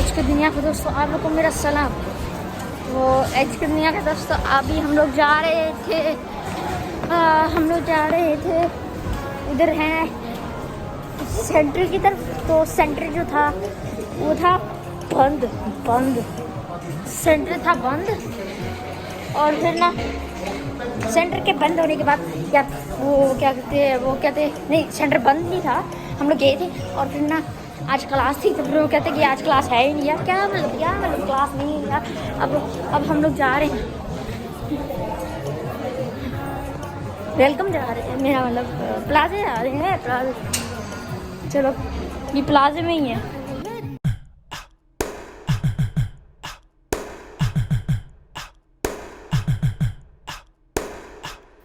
H के दुनिया के दोस्तों आप लोग को मेरा सलाम। वो एच के दुनिया के दोस्तों अभी हम लोग जा रहे थे इधर हैं सेंटर की तरफ। तो सेंटर जो था वो था बंद सेंटर था बंद। और फिर ना सेंटर के बंद होने के बाद क्या कहते नहीं, सेंटर बंद नहीं था, हम लोग गए थे। और फिर ना आज क्लास थी तो फिर वो कहते कि आज क्लास है ही नहीं यार। क्या मतलब क्लास नहीं है यार। अब हम लोग जा रहे हैं, वेलकम जा रहे हैं, मेरा मतलब प्लाजे जा रहे हैं प्लाजे। चलो ये प्लाजे में ही है।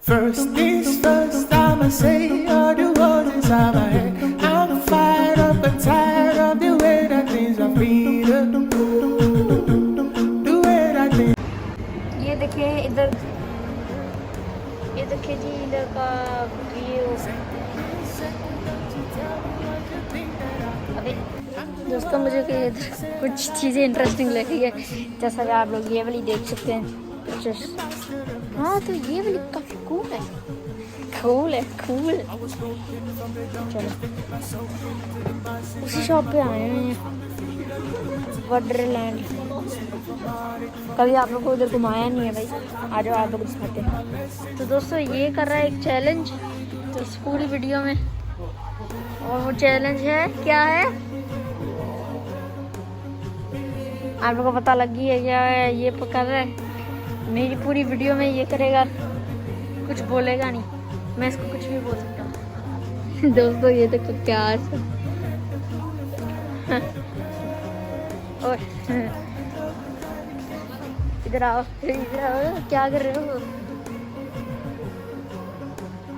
First things first, I'ma say all the words inside my head. I'm fired up and tired of the way that things are feeling. The way that things. ये देखिए इधर, ये देखिए जी इधर का व्यू। अभी दोस्तों मुझे कुछ चीज़ें इंटरेस्टिंग लगी है, जैसा कि आप लोग ये वाली देख सकते हैं पिक्चर्स। हाँ तो ये वाली काफ़ी कूल है। चलो उसी शॉप पे आए हैं, वंडरलैंड। कभी आप लोग को उधर घुमाया नहीं है भाई, आ जाओ आप लोग दिखाते हैं। तो दोस्तों ये कर रहा है एक चैलेंज तो इस पूरी वीडियो में, और वो चैलेंज है क्या है आप लोग को पता लग गई है क्या है। ये कर रहा है मेरी पूरी वीडियो में, ये करेगा, कुछ बोलेगा नहीं, मैं इसको कुछ भी बोल सकता हूँ। दोस्तों ये देखो प्यार से और इधर आओ, क्या कर रहे हो,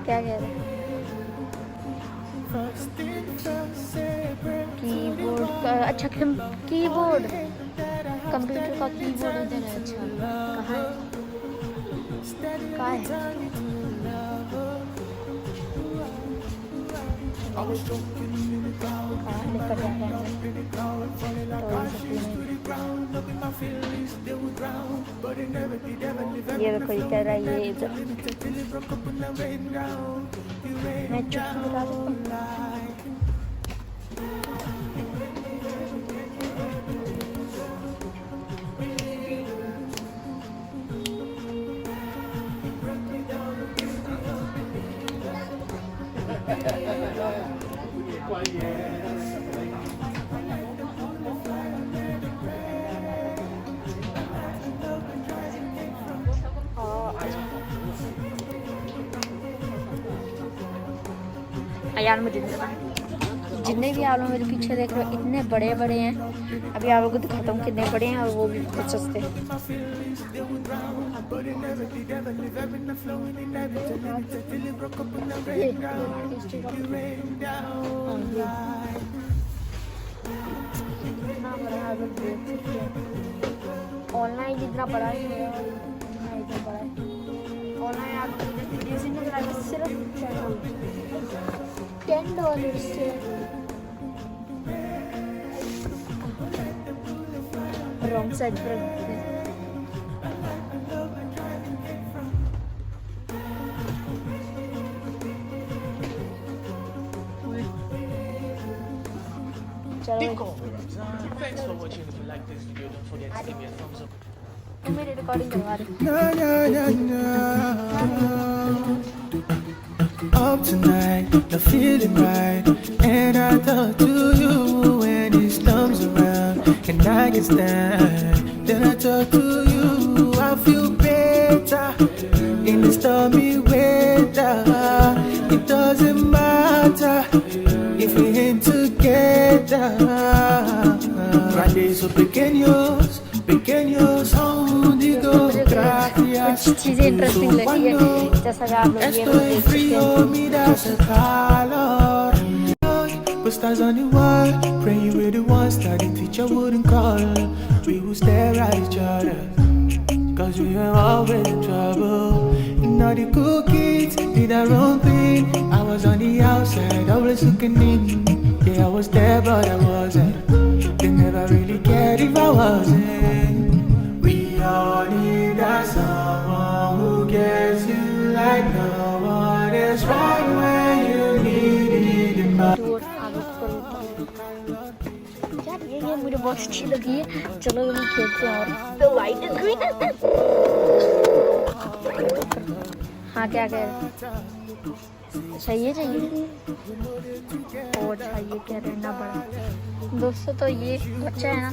क्या कह रहे हो। कीबोर्ड का अच्छा, कीबोर्ड कंप्यूटर का कीबोर्ड इधर है। अच्छा कहाँ है लेकर जा रहे हैं। ये देखो ये कह रहा है, ये इधर मैं चुटकी बता सकता हूँ। यार मुझे जितने भी आप लोग मेरे पीछे देख रहे हो इतने बड़े बड़े हैं। अभी आप लोगों को दिखाता हूँ कितने बड़े हैं, और वो भी बहुत सस्ते। ऑनलाइन जितना बड़ा है ऑनलाइन आप सिर्फ $10 से रॉन्ग साइड पर Thanks for watching. If you like this video, don't forget to give me a thumbs up. मेरी रिकॉर्डिंग करवा रही। Up tonight, the feeling right, and I talk to you when it slums around, and I can stand. Then I talk to you, I feel better in the stormy weather. It doesn't matter if we ain't together. Grandes o pequeños, only go gracias. कुछ चीज़ें interesting लगी है, जैसा कि आप लोग ये Estoy frío, me das el calor. But stars on the wall, praying we're the ones that the teacher wouldn't call. We would stare at each other, cause we were always in trouble. And all the cool kids did their own thing. I was on the outside, always looking in. Yeah, I was there, but I wasn't. They never really cared. bad if I wasn't. We all need that someone who gets you like no one else, right when you need it the most. यार ये game मुझे बहुत अच्छी लगी है, चलो हम खेलते हैं। और तो वाइट ग्रीन हाँ क्या कह रहे चाहिए चाहिए ओ अच्छा ये कह रहे हैं ना बड़ा दोस्तों। तो ये बच्चा है ना,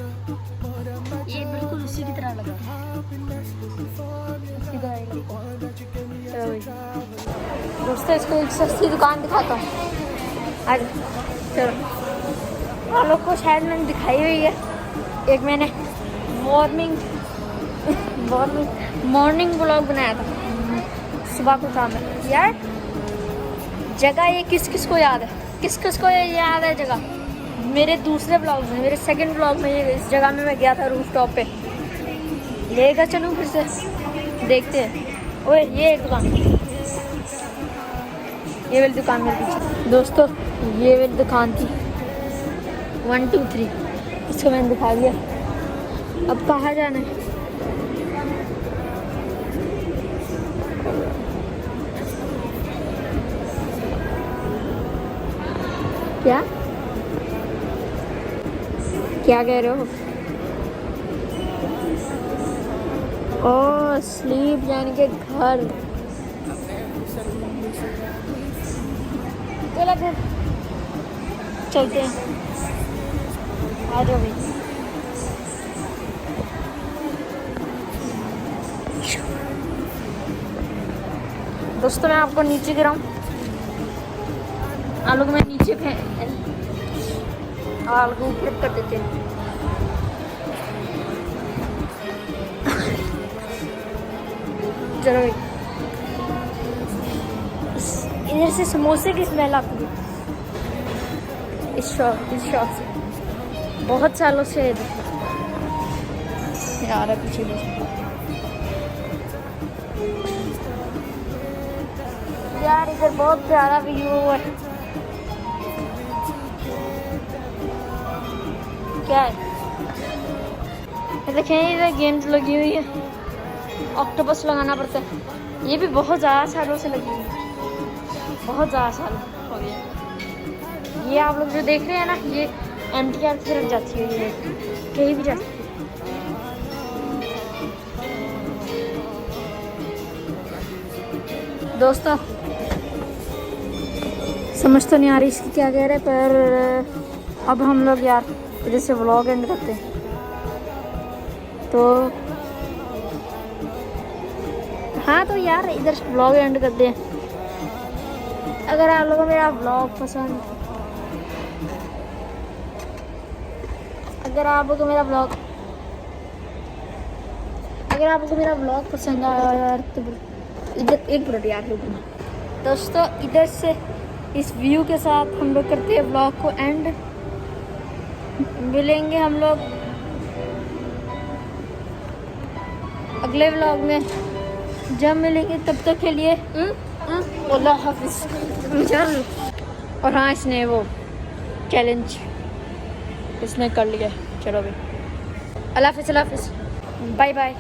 ये बिल्कुल उसी की तरह लगता है, उसी तरह ही लगता है। चलो भाई दोस्तों इसको एक सस्ती दुकान दिखाता हूँ आज। चलो आप लोग को शायद मैंने दिखाई हुई है, एक मैंने मॉर्निंग व्लॉग बनाया था सुबह को था। मैं यार जगह ये किस किस को याद है, किस किस को याद है जगह? मेरे दूसरे ब्लॉग में, मेरे सेकंड ब्लॉग में ये इस जगह में मैं गया था रूफ टॉप पे। लेगा चलूँ फिर से देखते हैं। ओए ये एक दुकान, ये वाली दुकान मेरे पीछे दोस्तों, ये वाली दुकान थी 1 2 3, इसको मैंने दिखा दिया। अब कहाँ जाना है? क्या क्या कह रहे हो? ओ स्लीप यानी के घर। चलो फिर चलते हैं, आ जाओ भाई। दोस्तों मैं आपको नीचे गिराऊं, आलू को मैं नीचे आलू को ऊपर कर देते हैं। चलो इधर से समोसे की स्मेल आती है इस शॉप से, बहुत सालों से यार है पीछे। यार इधर बहुत प्यारा व्यू है। क्या है देखें, इधर गेंद लगी हुई है, ऑक्टोपस लगाना पड़ता है। ये भी बहुत ज़्यादा सालों से लगी हुई है, बहुत ज़्यादा साल हो गया। ये आप लोग जो देख रहे हैं ना, ये MTR की तरफ जाती है, ये कहीं भी जाती है। दोस्तों समझ तो नहीं आ रही इसकी क्या कह रहे, पर अब हम लोग यार इधर से व्लॉग एंड करते हैं। तो हाँ तो यार इधर से व्लॉग एंड करते हैं। अगर आप लोगों को मेरा व्लॉग पसंद, अगर आप लोगों को मेरा व्लॉग पसंद आया यार तो इधर एक मिनट यार रुकना। दोस्तों इधर से इस व्यू के साथ हम लोग करते हैं व्लॉग को एंड। मिलेंगे हम लोग अगले व्लॉग में, जब मिलेंगे तब तक के लिए अल्लाह हाफिज़। और हाँ इसने वो चैलेंज इसने कर लिया। चलो भाई अल्लाह हाफिज़, बाय बाय।